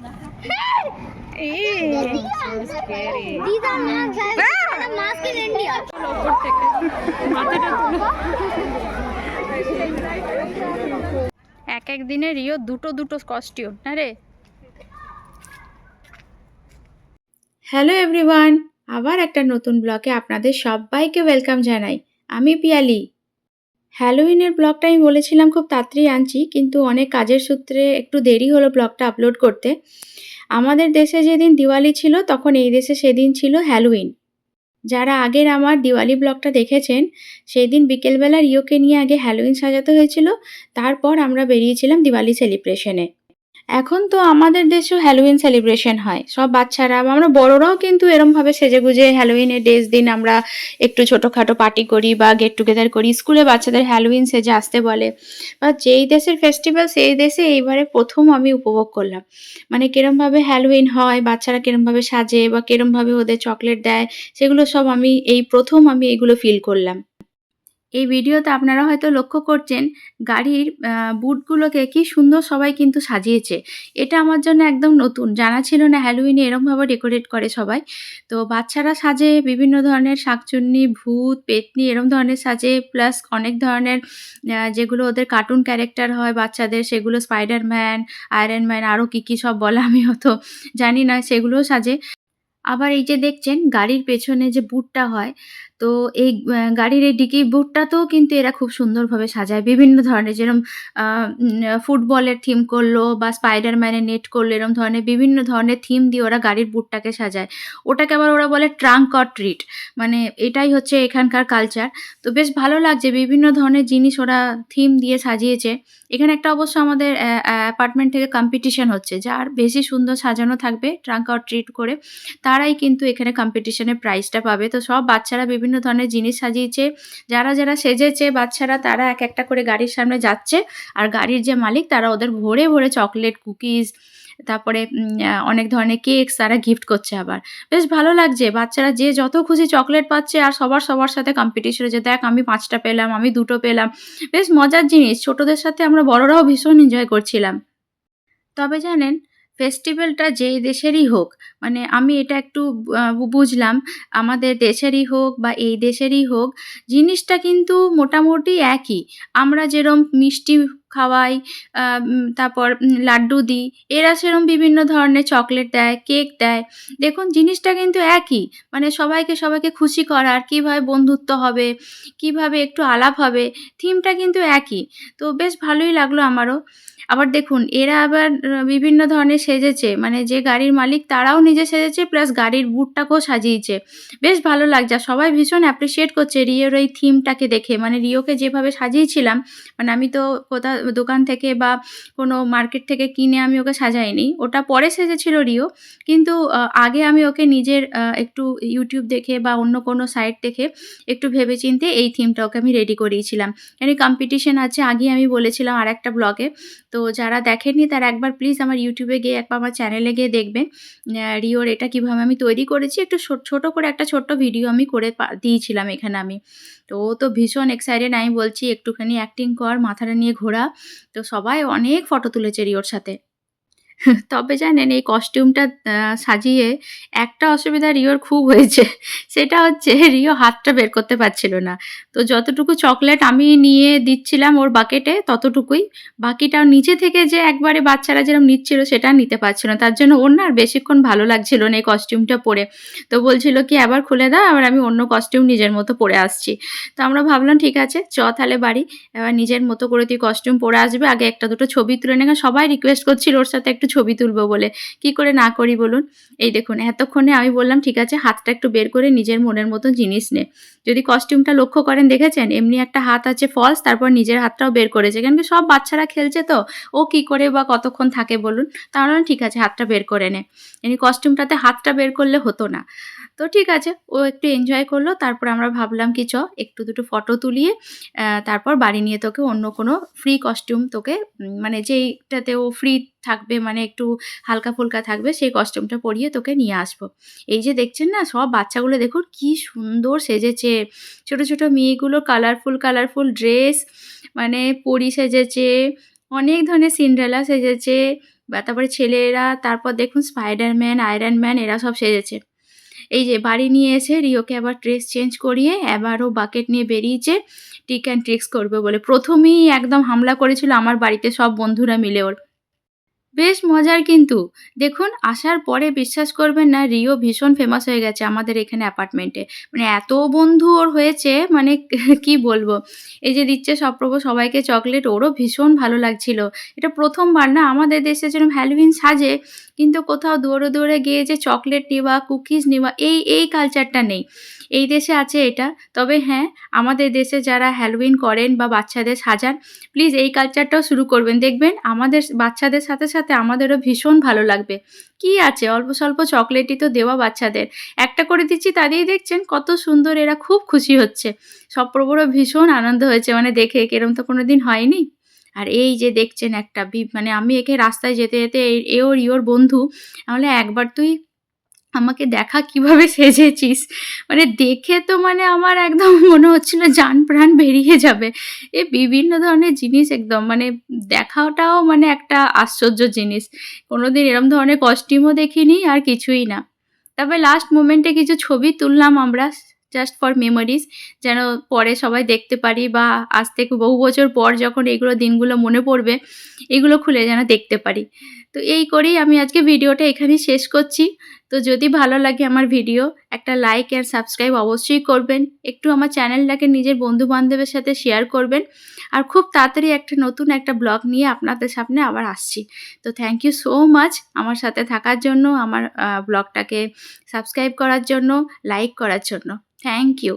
এক এক দিনে রিও দুটো কস্টিউম না রে। হ্যালো এভরিওয়ান, আবার একটা নতুন ব্লগে আপনাদের সবাইকে ওয়েলকাম জানাই। আমি পিয়ালি। হ্যালোউইনের ব্লগটা আমি বলেছিলাম খুব তাড়াতাড়ি আনছি, কিন্তু অনেক কাজের সূত্রে একটু দেরি হলো ব্লগটা আপলোড করতে। আমাদের দেশে যেদিন দিওয়ালি ছিল তখন এই দেশে সেদিন ছিল হ্যালোউইন। যারা আগের আমার দিওয়ালি ব্লগটা দেখেছেন, সেই দিন বিকেলবেলা রিওকে নিয়ে আগে হ্যালোউইন সাজাতে হয়েছিল, তারপর আমরা বেরিয়েছিলাম দিওয়ালি সেলিব্রেশনে। এখন তো আমাদের দেশেও হ্যালোউইন সেলিব্রেশন হয়, সব বাচ্চারা বা আমরা বড়রাও কিন্তু এরমভাবে সেজেগুজে হ্যালোউইনের দিন আমরা একটু ছোটোখাটো পার্টি করি বা গেট টুগেদার করি। স্কুলে বাচ্চাদের হ্যালোউইন সেজে আসতে বলে। বা যেই দেশের ফেস্টিভ্যাল সেই দেশে এইবারে প্রথম আমি উপভোগ করলাম, মানে কিরমভাবে হ্যালোউইন হয়, বাচ্চারা কিরমভাবে সাজে বা কিরমভাবে ওদের চকলেট দেয়, সেগুলো সব আমি এই প্রথম এগুলো ফিল করলাম। এই ভিডিওতে আপনারা হয়তো লক্ষ্য করছেন গাড়ির বুটগুলোকে কি সুন্দর সবাই কিন্তু সাজিয়েছে। এটা আমার জন্য একদম নতুন, জানা ছিল না হ্যালোউইনে এরমভাবে ডেকোরেট করে সবাই। তো বাচ্চারা সাজে বিভিন্ন ধরনের শাকচুন্নি, ভূত, পেতনি এরম ধরনের সাজে, প্লাস অনেক ধরনের যেগুলো ওদের কার্টুন ক্যারেক্টার হয় বাচ্চাদের, সেগুলো স্পাইডারম্যান, আয়রন ম্যান আরও কী সব বলে আমি অত জানি না, সেগুলোও সাজে। আবার এই যে দেখছেন গাড়ির পেছনে যে বুটটা হয়, তো এই গাড়ির এই ডিকির বুটটাতেও কিন্তু এরা খুব সুন্দরভাবে সাজায় বিভিন্ন ধরনের, যেরকম ফুটবলের থিম করলো বা স্পাইডারম্যানের নেট করলো, এরকম ধরনের বিভিন্ন ধরনের থিম দিয়ে ওরা গাড়ির বুটটাকে সাজায়। ওটাকে আবার ওরা বলে ট্রাঙ্ক অর ট্রিট, মানে এটাই হচ্ছে এখানকার কালচার। তো বেশ ভালো লাগছে, বিভিন্ন ধরনের জিনিস ওরা থিম দিয়ে সাজিয়েছে। এখানে একটা অবশ্য আমাদের অ্যাপার্টমেন্ট থেকে কম্পিটিশন হচ্ছে, যার বেশি সুন্দর সাজানো থাকবে ট্রাঙ্ক অর ট্রিট করে, তারাই কিন্তু এখানে কম্পিটিশনে প্রাইজটা পাবে। তো সব বাচ্চারা বিভিন্ন ধরনের জিনিস সাজিয়েছে। যারা সেজেছে বাচ্চারা, তারা এক একটা করে গাড়ির সামনে যাচ্ছে, আর গাড়ির যে মালিক তারা ওদের ভরে ভরে চকলেট, কুকিজ, তারপরে অনেক ধরনের কেকস তারা গিফট করছে আবার। বেশ ভালো লাগছে, বাচ্চারা যে যত খুশি চকলেট পাচ্ছে, আর সবার সাথে কম্পিটিশন হচ্ছে, দেখ আমি 5টা পেলাম, আমি 2টো পেলাম। বেশ মজার জিনিস, ছোটদের সাথে আমরা বড়রাও ভীষণ এনজয় করছিলাম। তবে জানেন, ফেস্টিভ্যালটা যেই দেশেরই হোক, মানে আমি এটা একটু বুঝলাম, আমাদের দেশেরই হোক বা এই দেশেরই হোক, জিনিসটা কিন্তু মোটামুটি একই। আমরা যেরম মিষ্টি খাওয়াই, তারপর লাড্ডু দিই, এরা সেরম বিভিন্ন ধরনের চকলেট দেয়, কেক দেয়। দেখুন জিনিসটা কিন্তু একই, মানে সবাইকে খুশি করার, কীভাবে বন্ধুত্ব হবে, কীভাবে একটু আলাপ হবে, থিমটা কিন্তু একই। তো বেশ ভালোই লাগলো আমারও। আবার দেখুন এরা আবার বিভিন্ন ধরনের সেজেছে, মানে যে গাড়ির মালিক তারাও নিজে সেজেছে, প্লাস গাড়ির বুটটাকেও সাজিয়েছে। বেশ ভালো লাগছে, আর সবাই ভীষণ অ্যাপ্রিশিয়েট করছে রিওর এই থিমটাকে দেখে। মানে রিওকে যেভাবে সাজিয়েছিলাম, মানে আমি তো দোকান থেকে বা কোনো মার্কেট থেকে কিনে আমি ওকে সাজাইনি, ওটা পরে সেজেছিল রিও। কিন্তু আগে আমি ওকে নিজের একটু ইউটিউব দেখে বা অন্য কোনো সাইট দেখে একটু ভেবেচিন্তে এই থিমটা ওকে আমি রেডি করিয়েছিলাম। এখানে কম্পিটিশন আছে, আগেই আমি বলেছিলাম আরেকটা ব্লগে। তো যারা দেখেননি তারা একবার প্লিজ আমার ইউটিউবে গিয়ে, একবার আমার চ্যানেলে গিয়ে দেখবেন রিওর এটা কীভাবে আমি তৈরি করেছি। একটু ছোট করে একটা ছোট্ট ভিডিও আমি করে দিয়েছিলাম এখানে আমি। তো ও তো ভীষণ এক্সাইটেড, আমি বলছি একটুখানি অ্যাক্টিং কর, মাথাটা নিয়ে ঘোরা। তো সবাই অনেক ফটো তুলেছে রিওর সাথে। তবে জানেন এই কস্টিউমটা সাজিয়ে একটা অসুবিধা রিওর খুব হয়েছে। সেটা হচ্ছে রিও হাতটা বের করতে পারছিল না। তো যতটুকু চকলেট আমি নিয়ে দিচ্ছিলাম ওর বাকেটে ততটুকুই। বাকিটা নিচে থেকে যে একবারে বাচ্চারা যেরকম নিচ্ছিল সেটা নিতে পারছিল না। তার জন্য ওর না আর বেশিক্ষণ ভালো লাগছিল না এই কস্টিউমটা পরে। তো বলছিল কি, "আবার খুলে দাও, আবার আমি অন্য কস্টিউম নিজের মতো পরে আসছি।" তো আমরা ভাবলাম ঠিক আছে তাহলে বাড়ি। এবার নিজের মতো করে তুই কস্টিউম পরে আসবে। আগে একটা দুটো ছবি তুলে নে। সবাই রিকোয়েস্ট করছিল ওর সাথে একটু ছবি তুলবো বলে। কি করে না করি বলুন? এই দেখুন এতক্ষণে আমি বললাম ঠিক আছে হাতটা একটু বের করে নিজের মনের মতো জিনিস নে। যদি কস্টিউমটা লক্ষ্য করেন দেখেছেন এমনি একটা হাত আছে ফলস, তারপর নিজের হাতটাও বের করেছে। কেন কি সব বাচ্চারা খেলছে তো, ও কি করে বা কতক্ষণ থাকে বলুন? তা আমি বললাম ঠিক আছে হাতটা বের করে নে। এমনি কস্টিউমটাতে হাতটা বের করলে হতো না। তো ঠিক আছে, ও একটু এনজয় করলো। তারপর আমরা ভাবলাম কি একটু দুটো ফটো তুলিয়ে তারপর বাড়ি নিয়ে তোকে অন্য কোনো ফ্রি কস্টিউম তোকে মানে যেইটাতে ও ফ্রি থাকবে, মানে একটু হালকা-ফুলকা থাকবে, সেই কস্টিউমটা পরিয়ে তোকে নিয়ে আসবো। এই যে দেখছেন না সব বাচ্চাগুলো দেখুন কি সুন্দর সেজেছে। ছোট মেয়েগুলো কালারফুল ড্রেস, মানে পরী সেজেছে, অনেক ধরনের সিন্ড্রেলা সেজেছে, বা তারপরে ছেলেরা তারপর দেখুন স্পাইডারম্যান, আয়রন ম্যান এরা সব সেজেছে। এই যে বাড়ি নিয়ে এসে রিওকে আবার ড্রেস চেঞ্জ করিয়ে আবারও বাকেট নিয়ে বেরিয়েছে ট্রিক অ্যান্ড ট্রিক্স করবে বলে। প্রথমেই একদম হামলা করেছিল আমার বাড়িতে সব বন্ধুরা মিলে ওর। বেশ মজার কিন্তু। দেখুন আসার পরে বিশ্বাস করবেন না রিও ভীষণ ফেমাস হয়ে গেছে আমাদের এখানে অ্যাপার্টমেন্টে। মানে এত বন্ধু ওর হয়েছে মানে কি বলবো? এই যে দিচ্ছে সবপ্রভ সবাইকে চকলেট ওরও ভীষণ ভালো লাগছিল। এটা ১ম বার না আমাদের দেশে যেরকম হ্যালোউইন সাজে কিন্তু কোথাও দৌড়ে, দৌড়ে গিয়ে যে চকলেট নেওয়া, কুকিজ নেওয়া এই কালচারটা নেই। এই দেশে আছে এটা। তবে হ্যাঁ, আমাদের দেশে যারা হ্যালোউইন করেন বা বাচ্চাদের সাজান প্লিজ এই কালচারটাও শুরু করবেন। দেখবেন আমাদের বাচ্চাদের সাথে, সাথে আমাদেরও ভীষণ ভালো লাগবে। কি আছে অল্প স্বল্প চকলেটই তো দেওয়া বাচ্চাদের। একটা করে দিচ্ছি তাতেই দেখছেন কত সুন্দর এরা খুব খুশি হচ্ছে। সপ্রভুরও ভীষণ আনন্দ হয়েছে মানে দেখে এরম তো কোনোদিন হয়নি। আর এই যে দেখছেন একটা মানে আমি একে রাস্তায় যেতে, যেতে এও রিওর বন্ধু। আমি বললাম, "একবার তুই আমাকে দেখা কিভাবে সেজেছিস।" মানে দেখে তো মানে আমার একদম মনে হচ্ছিল জান প্রাণ বেরিয়ে যাবে। বিভিন্ন ধরনের জিনিস একদম মানে দেখাটাও মানে একটা আশ্চর্য জিনিস। কোনোদিন এরম ধরনের কস্টিউমও দেখিনি আর কিছুই না। তবে লাস্ট মোমেন্টে কিছু ছবি তুললাম আমরা জাস্ট ফর মেমোরিজ যেন পরে সবাই দেখতে পারি বা আজ থেকে বহু বছর পর যখন এগুলো দিনগুলো মনে পড়বে, এগুলো খুলে যেন দেখতে পারি। তো এই করেই আমি আজকে ভিডিওটা এখানেই শেষ করছি। তো যদি ভালো লাগে আমার ভিডিও একটা লাইক অ্যান্ড সাবস্ক্রাইব অবশ্যই করবেন। একটু আমার চ্যানেলটাকে নিজের বন্ধু-বান্ধবের সাথে শেয়ার করবেন। আর খুব তাড়াতাড়ি নতুন একটা ব্লগ নিয়ে আপনাদের সামনে আবার আসছি। তো থ্যাংক ইউ সো মাচ আমার সাথে থাকার জন্য, আমার ব্লগটাকে সাবস্ক্রাইব করার জন্য, লাইক করার জন্য। Thank you.